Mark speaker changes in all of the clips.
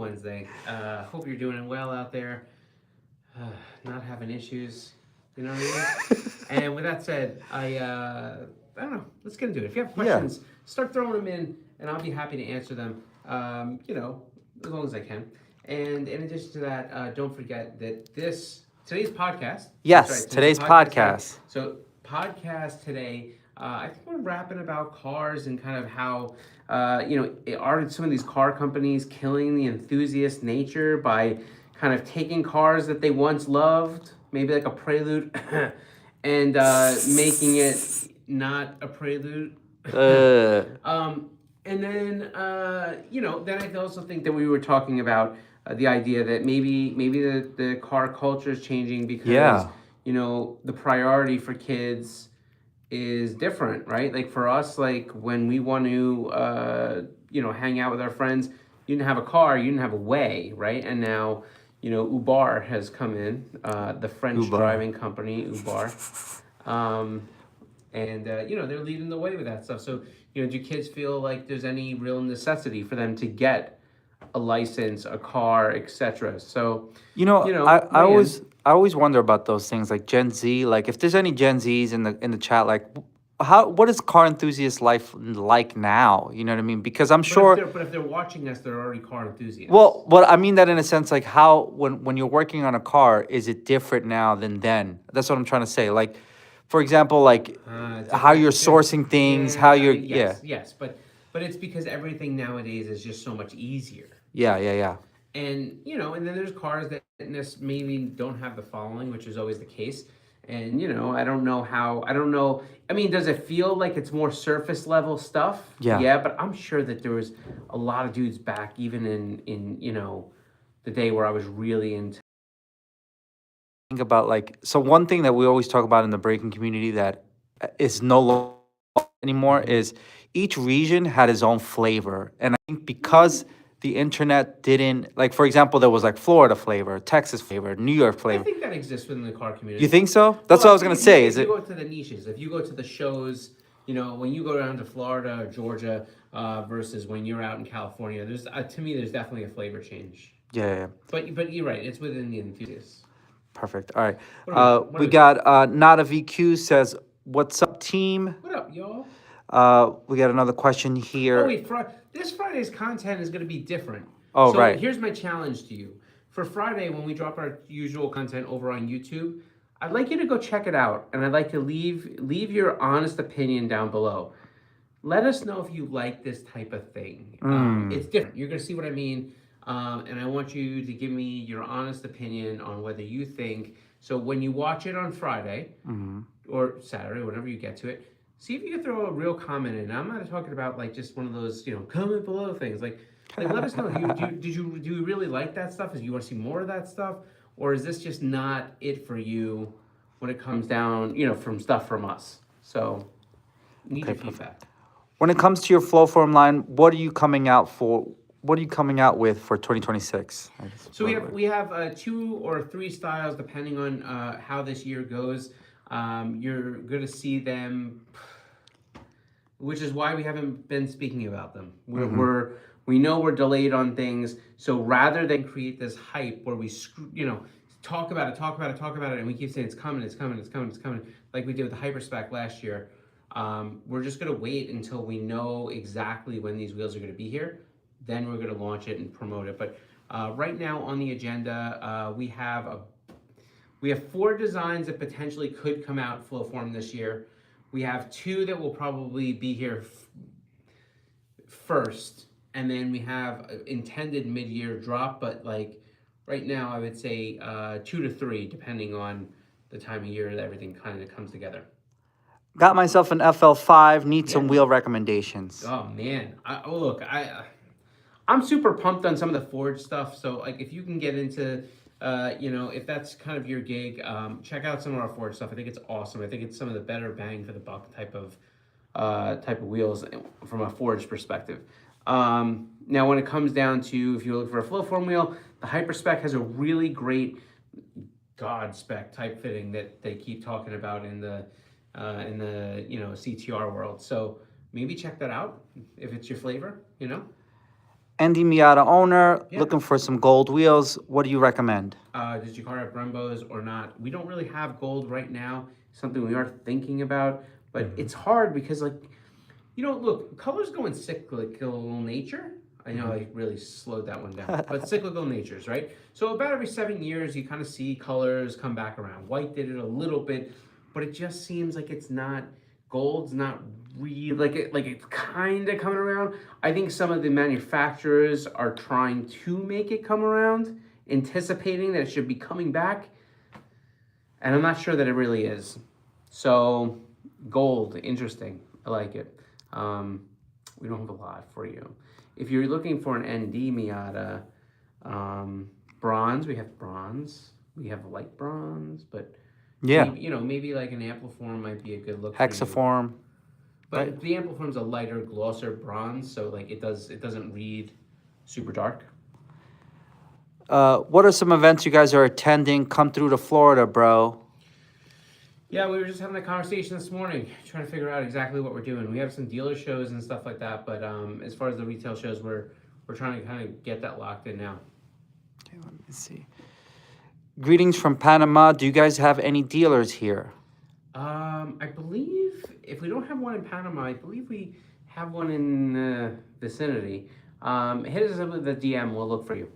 Speaker 1: Wednesday. Hope you're doing well out there. Not having issues. You know what I mean? And with that said, I don't know. Let's get into it. If you have
Speaker 2: Yeah.
Speaker 1: questions, start throwing them in, and I'll be happy to answer them. As long as I can. And in addition to that, don't forget that today's podcast.
Speaker 2: Yes,
Speaker 1: that's right,
Speaker 2: today's
Speaker 1: today.
Speaker 2: podcast.
Speaker 1: So podcast today. I think we're rapping about cars and kind of how are some of these car companies killing the enthusiast nature by kind of taking cars that they once loved, maybe like a Prelude, and making it not a Prelude.
Speaker 2: Uh,
Speaker 1: And then then I also think that we were talking about the idea that maybe the car culture is changing because
Speaker 2: Yeah.
Speaker 1: the priority for kids is different, right? Like for us, like when we want to hang out with our friends, you didn't have a car, you didn't have a way, right? And now Uber has come in, the French
Speaker 2: Uber.
Speaker 1: driving company Uber. They're leading the way with that stuff. So, do kids feel like there's any real necessity for them to get a license, a car, etc.? So,
Speaker 2: I always wonder about those things like Gen Z. Like, if there's any Gen Zs in the chat, like, what is car enthusiast life like now? You know what I mean? Because I'm sure.
Speaker 1: But if they're watching us, they're already car enthusiasts.
Speaker 2: Well, I mean that in a sense, like how when you're working on a car, is it different now than then? That's what I'm trying to say. Like, for example, like how you're sourcing things, how you're
Speaker 1: yes, but it's because everything nowadays is just so much easier.
Speaker 2: yeah.
Speaker 1: And and then there's cars that maybe don't have the following, which is always the case. And I don't know. I mean, does it feel like it's more surface level stuff?
Speaker 2: Yeah.
Speaker 1: Yeah, but I'm sure that there was a lot of dudes back even in the day where I was really into.
Speaker 2: Think about like one thing that we always talk about in the braking community that is no longer anymore is each region had its own flavor, and I think because the internet didn't, like, for example, there was like Florida flavor, Texas flavor, New York
Speaker 1: I
Speaker 2: flavor.
Speaker 1: think that exists within the car community.
Speaker 2: You think so? That's what I was gonna say.
Speaker 1: If you go to the niches, if you go to the shows, when you go down to Florida or Georgia versus when you're out in California, there's to me there's definitely a flavor change.
Speaker 2: Yeah.
Speaker 1: But you're right, it's within the enthusiasts.
Speaker 2: Perfect. All right. We got Not a VQ says, "What's up, team?"
Speaker 1: What up, y'all?
Speaker 2: We got another question here.
Speaker 1: Oh wait, this Friday's content is going to be different.
Speaker 2: Oh,
Speaker 1: so
Speaker 2: right.
Speaker 1: Here's my challenge to you. For Friday, when we drop our usual content over on YouTube, I'd like you to go check it out, and I'd like to leave your honest opinion down below. Let us know if you like this type of thing. It's different. You're going to see what I mean. And I want you to give me your honest opinion on whether you think, so when you watch it on Friday or Saturday, whenever you get to it, see if you can throw a real comment in. I'm not talking about like just one of those, comment below things. Like let us know. Do you really like that stuff? Do you want to see more of that stuff? Or is this just not it for you when it comes down, from stuff from us? So need your feedback.
Speaker 2: When it comes to your flow form line, what are you coming out for? What are you coming out with for 2026?
Speaker 1: So we have 2 or 3 styles depending on how this year goes. You're going to see them, which is why we haven't been speaking about them. We know we're delayed on things, so rather than create this hype where we talk about it, and we keep saying it's coming, like we did with the Hyperspec last year. We're just going to wait until we know exactly when these wheels are going to be here. Then we're going to launch it and promote it. But right now on the agenda, we have 4 designs that potentially could come out flow form this year. We have 2 that will probably be here first, and then we have intended mid-year drop. But like right now, I would say 2 to 3, depending on the time of year that everything kind of comes together.
Speaker 2: Got myself an FL5. Need some wheel recommendations.
Speaker 1: Oh man, I'm super pumped on some of the Forge stuff. So like if you can get into, if that's kind of your gig, check out some of our Forge stuff. I think it's awesome. I think it's some of the better bang for the buck type of wheels from a Forge perspective. Now when it comes down to, if you're looking for a flow form wheel, the Hyperspec has a really great God spec type fitting that they keep talking about in the CTR world. So maybe check that out if it's your flavor,
Speaker 2: Andy Miata owner,
Speaker 1: Yeah.
Speaker 2: looking for some gold wheels. What do you recommend?
Speaker 1: Did you car have Brembos or not? We don't really have gold right now. Something we are thinking about, but it's hard because like, look, colors go in cyclical nature. I know I really slowed that one down, but cyclical natures, right? So about every 7 years, you kind of see colors come back around. White did it a little bit, but it just seems like it's not gold's not really like it's kind of coming around. I think some of the manufacturers are trying to make it come around, anticipating that it should be coming back, and I'm not sure that it really is. So gold, interesting. I like it. We don't have a lot for you. If you're looking for an ND Miata, bronze, we have bronze. We have light bronze, but
Speaker 2: Yeah.
Speaker 1: maybe like an Ampliform might be a good look for you.
Speaker 2: Hexaform.
Speaker 1: But
Speaker 2: right.
Speaker 1: the Ampliform's a lighter, glosser bronze, so like it doesn't read super dark.
Speaker 2: What are some events you guys are attending? Come through to Florida, bro.
Speaker 1: Yeah, we were just having a conversation this morning, trying to figure out exactly what we're doing. We have some dealer shows and stuff like that, but as far as the retail shows, we're trying to kind of get that locked in now.
Speaker 2: Okay, let me see. Greetings from Panama. Do you guys have any dealers here?
Speaker 1: I believe if we don't have one in Panama, I believe we have one in the vicinity. Hit us up with the DM. We'll look for you.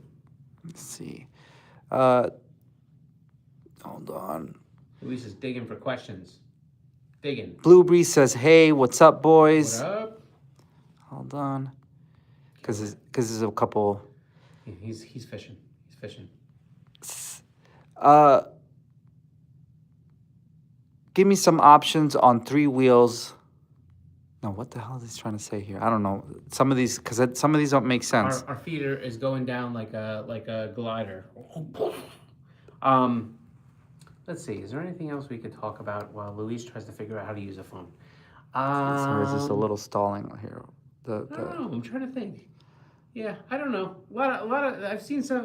Speaker 2: Let's see. Hold on.
Speaker 1: Luis is digging for questions. Digging.
Speaker 2: Blue Breeze says, "Hey, what's up, boys?"
Speaker 1: What up?
Speaker 2: Hold on, because there's a couple.
Speaker 1: He's fishing. He's fishing.
Speaker 2: Give me some options on 3 wheels. No, what the hell is he trying to say here? I don't know. Some of these don't make sense.
Speaker 1: Our feeder is going down like a glider. Let's see. Is there anything else we could talk about while Luis tries to figure out how to use a phone?
Speaker 2: Sorry, it's just a little stalling here.
Speaker 1: I don't know. I'm trying to think. Yeah, I don't know. A lot of. I've seen some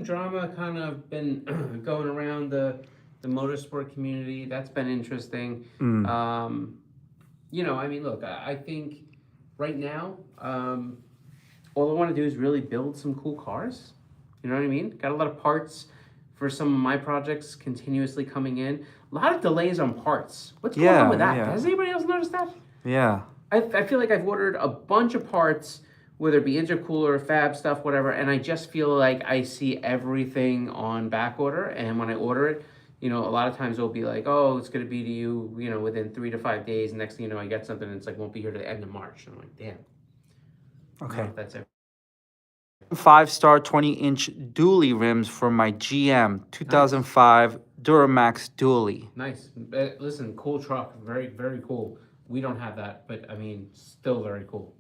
Speaker 1: drama kind of been going around the motorsport community. That's been interesting. I mean, look, I think right now, all I want to do is really build some cool cars. You know what I mean? Got a lot of parts for some of my projects continuously coming in. A lot of delays on parts. What's going on with that?
Speaker 2: Yeah.
Speaker 1: Has anybody else noticed that?
Speaker 2: Yeah.
Speaker 1: I feel like I've ordered a bunch of parts, whether it be intercooler, fab stuff, whatever, and I just feel like I see everything on back order, and when I order it, a lot of times it'll be like, oh, it's going to be to you, within 3 to 5 days, and next thing you know, I get something, and it's like, won't be here to the end of March. And I'm like, damn.
Speaker 2: Okay.
Speaker 1: That's it.
Speaker 2: 5-star 20-inch dually rims for my GM 2005 Duramax dually.
Speaker 1: Nice. Listen, cool truck. Very, very cool. We don't have that, but I mean, still very cool.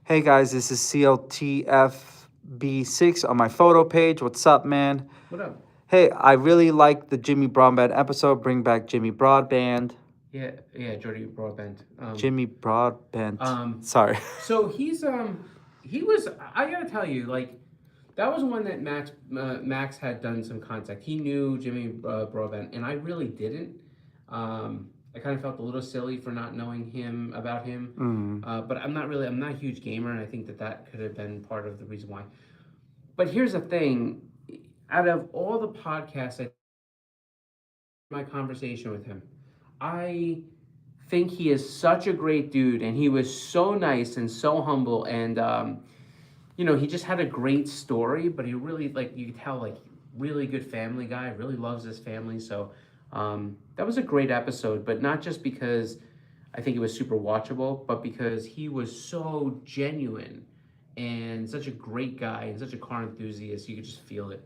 Speaker 2: Hey guys, this is CLTFB6 on my photo page. What's up, man?
Speaker 1: What up?
Speaker 2: Hey, I really like the Jimmy Broadband episode. Bring back Jimmy Broadband.
Speaker 1: Yeah, Jordy Broadbent.
Speaker 2: Jimmy Broadbent. Sorry.
Speaker 1: So he was. I gotta tell you, like, that was one that Max had done some contact. He knew Jimmy Broadbent, and I really didn't. I kind of felt a little silly for not knowing about him. But I'm not a huge gamer, and I think that could have been part of the reason why. But here's the thing: out of all the podcasts, my conversation with him, I think he is such a great dude, and he was so nice and so humble, and he just had a great story. But he really, like, you could tell, like, really good family guy, really loves his family. So that was a great episode, but not just because I think it was super watchable, but because he was so genuine and such a great guy and such a car enthusiast. You could just feel it.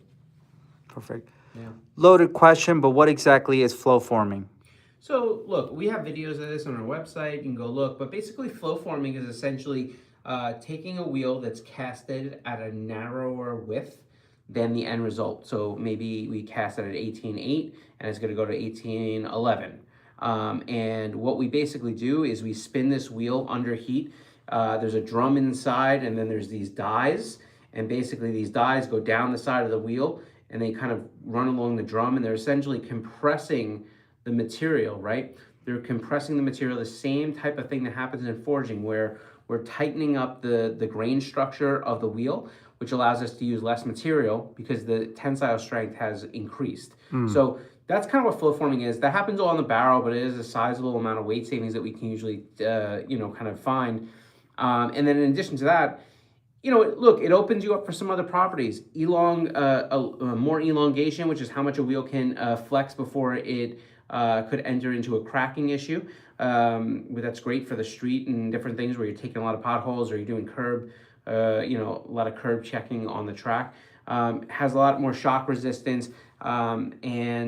Speaker 2: Perfect.
Speaker 1: Yeah.
Speaker 2: Loaded question, but what exactly is flow forming?
Speaker 1: So look, we have videos of this on our website. You can go look, but basically flow forming is essentially taking a wheel that's casted at a narrower width than the end result. So maybe we cast it at 18.8 and it's going to go to 18.11. And what we basically do is we spin this wheel under heat. There's a drum inside, and then there's these dies, and basically these dies go down the side of the wheel and they kind of run along the drum, and they're essentially compressing the material, right? They're compressing the material, the same type of thing that happens in forging, where we're tightening up the grain structure of the wheel, which allows us to use less material because the tensile strength has increased. So that's kind of what flow forming is. That happens all in the barrel, but it is a sizable amount of weight savings that we can usually, kind of find. And then in addition to that, look, it opens you up for some other properties. More elongation, which is how much a wheel can flex before it could enter into a cracking issue. That's great for the street and different things where you're taking a lot of potholes or you're doing a lot of curb checking on the track. Has a lot more shock resistance, and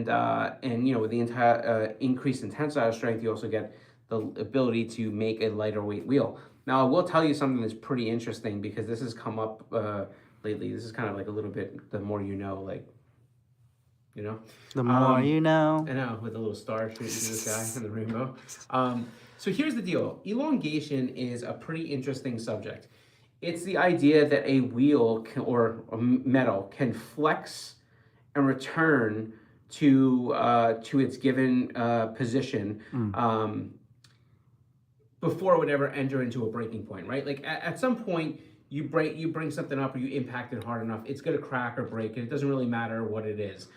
Speaker 1: with the entire increase in tensile strength, you also get the ability to make a lighter weight wheel. Now, I will tell you something that's pretty interesting because this has come up lately. This is kind of like a little bit the more you know,
Speaker 2: The more you know.
Speaker 1: I know, with the little star shooting through the sky and the rainbow. So here's the deal. Elongation is a pretty interesting subject. It's the idea that a wheel or a metal can flex and return to its given position before it would ever enter into a breaking point, right? Like at some point, you bring something up or you impact it hard enough, it's going to crack or break, and it doesn't really matter what it is.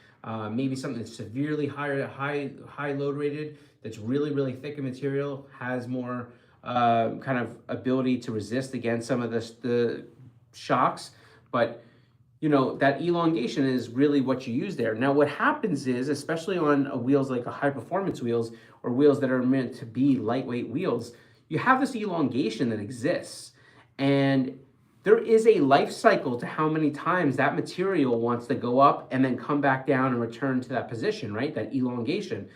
Speaker 1: Maybe something that's severely high load rated, that's really, really thick in material, has more kind of ability to resist against some of the shocks, but that elongation is really what you use there. Now, what happens is, especially on wheels like a high performance wheels or wheels that are meant to be lightweight wheels, you have this elongation that exists, and there is a life cycle to how many times that material wants to go up and then come back down and return to that position, right? That elongation.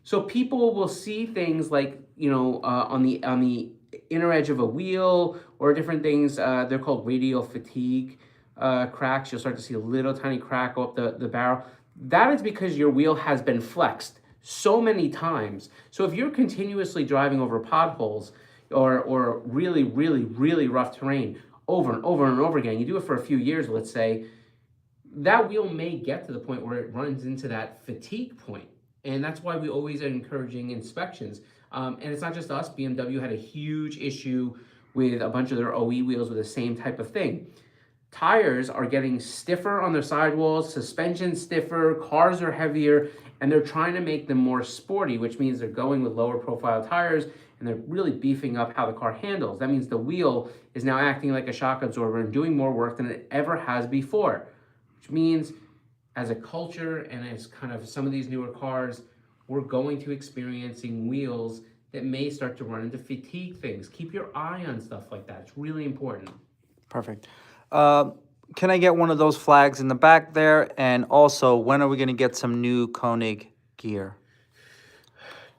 Speaker 1: So people will see things like, on the inner edge of a wheel or different things. They're called radial fatigue cracks. You'll start to see a little tiny crack go up the barrel. That is because your wheel has been flexed so many times. So if you're continuously driving over potholes or really, really, really rough terrain over and over and over again, you do it for a few years, let's say, that wheel may get to the point where it runs into that fatigue point. And that's why we always are encouraging inspections. And it's not just us. BMW had a huge issue with a bunch of their OE wheels with the same type of thing. Tires are getting stiffer on their sidewalls, suspension stiffer, cars are heavier, and they're trying to make them more sporty, which means they're going with lower profile tires and they're really beefing up how the car handles. That means the wheel is now acting like a shock absorber and doing more work than it ever has before, which means as a culture and as kind of some of these newer cars, we're going to experiencing wheels that may start to run into fatigue things. Keep your eye on stuff like that. It's really important.
Speaker 2: Perfect. Can I get one of those flags in the back there? And also, when are we going to get some new Konig gear?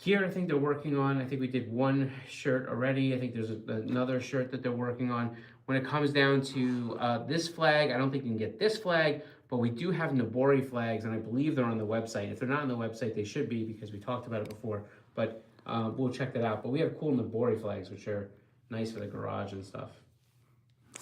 Speaker 1: Gear, I think they're working on. I think we did one shirt already. I think there's another shirt that they're working on. When it comes down to this flag, I don't think you can get this flag, but we do have Nabori flags, and I believe they're on the website. If they're not on the website, they should be because we talked about it before, but we'll check that out. But we have cool Nabori flags, which are nice for the garage and stuff.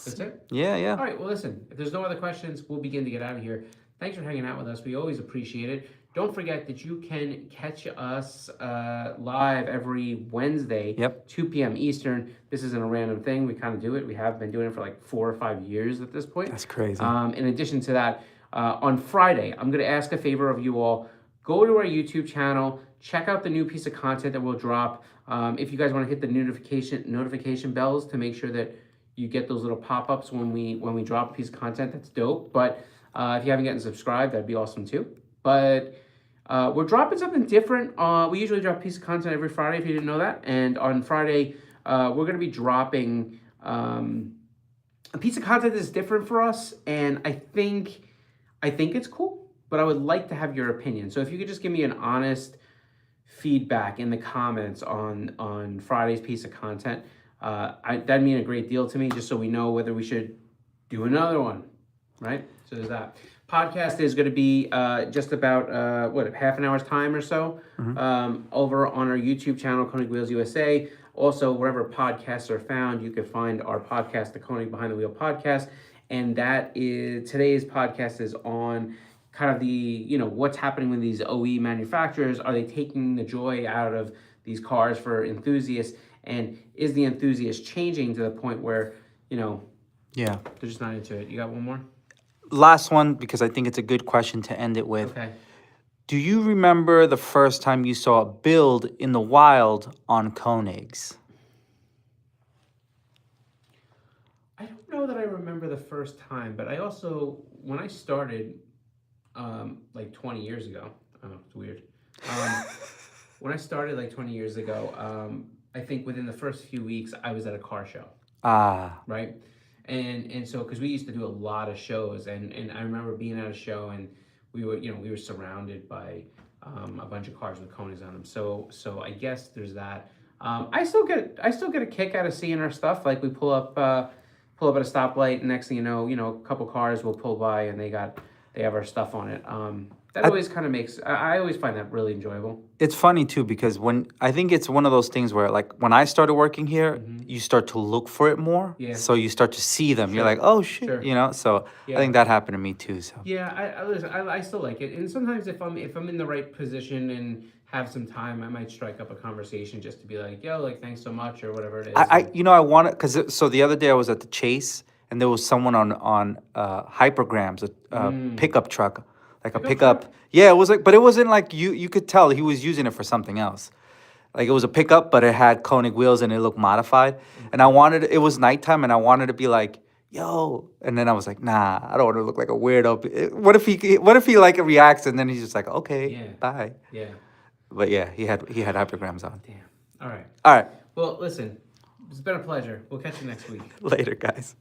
Speaker 1: That's it?
Speaker 2: Yeah.
Speaker 1: All right, well, listen, if there's no other questions, we'll begin to get out of here. Thanks for hanging out with us. We always appreciate it. Don't forget that you can catch us live every Wednesday, 2 p.m. Eastern. This isn't a random thing. We kind of do it. We have been doing it for like 4 or 5 years at this point.
Speaker 2: That's crazy.
Speaker 1: In addition to that, on Friday, I'm going to ask a favor of you all. Go to our YouTube channel. Check out the new piece of content that we'll drop. If you guys want to hit the notification bells to make sure that you get those little pop-ups when we drop a piece of content, that's dope. But if you haven't gotten subscribed, that'd be awesome too. But we're dropping something different. We usually drop a piece of content every Friday, if you didn't know that. And on Friday, we're going to be dropping a piece of content that's different for us. And I think it's cool, but I would like to have your opinion. So if you could just give me an honest feedback in the comments on Friday's piece of content, that'd mean a great deal to me, just so we know whether we should do another one, right? So there's that. Podcast is going to be just about, half an hour's time or so, over on our YouTube channel, KONIG Wheels USA. Also, wherever podcasts are found, you can find our podcast, the KONIG Behind the Wheel podcast. And today's podcast is on kind of the, what's happening with these OE manufacturers. Are they taking the joy out of these cars for enthusiasts? And is the enthusiast changing to the point where,
Speaker 2: Yeah.
Speaker 1: they're just not into it? You got one more?
Speaker 2: Last one, because I think it's a good question to end it with.
Speaker 1: Okay.
Speaker 2: Do you remember the first time you saw a build in the wild on Konigs?
Speaker 1: I don't know that I remember the first time, but I also, when I started, like 20 years ago, I don't know, it's weird. When I started like 20 years ago, I think within the first few weeks, I was at a car show,
Speaker 2: Ah,
Speaker 1: right? And so, because we used to do a lot of shows, and I remember being at a show, and we were surrounded by a bunch of cars with Konigs on them. So I guess there's that. I still get a kick out of seeing our stuff. Like we pull up at a stoplight, and next thing a couple cars will pull by, and they have our stuff on it. That always kind of makes, I always find that really enjoyable.
Speaker 2: it's funny too because when I think it's one of those things where like when I started working here, you start to look for it more.
Speaker 1: Yeah.
Speaker 2: So you start to see them. You're
Speaker 1: Sure.
Speaker 2: like, oh shit,
Speaker 1: Sure.
Speaker 2: So
Speaker 1: Yeah.
Speaker 2: I think that happened to me too. So
Speaker 1: Yeah, listen, I still like it, and sometimes if I'm in the right position and have some time, I might strike up a conversation just to be like, yo, like thanks so much or whatever it is.
Speaker 2: I want to because so the other day I was at the Chase and there was someone on hypergrams, a pickup truck, like a
Speaker 1: Pickup
Speaker 2: pickup.
Speaker 1: truck?
Speaker 2: Yeah, it was like, but it wasn't like you could tell he was using it for something else. Like it was a pickup, but it had Koenig wheels and it looked modified. And it was nighttime and I wanted to be like, yo. And then I was like, nah, I don't want to look like a weirdo. What if he like reacts and then he's just like, okay,
Speaker 1: Yeah.
Speaker 2: bye.
Speaker 1: Yeah.
Speaker 2: But yeah, he had hypergrams on.
Speaker 1: Damn. All right.
Speaker 2: All right,
Speaker 1: Well, listen, it's been a pleasure. We'll catch you next week.
Speaker 2: later, guys.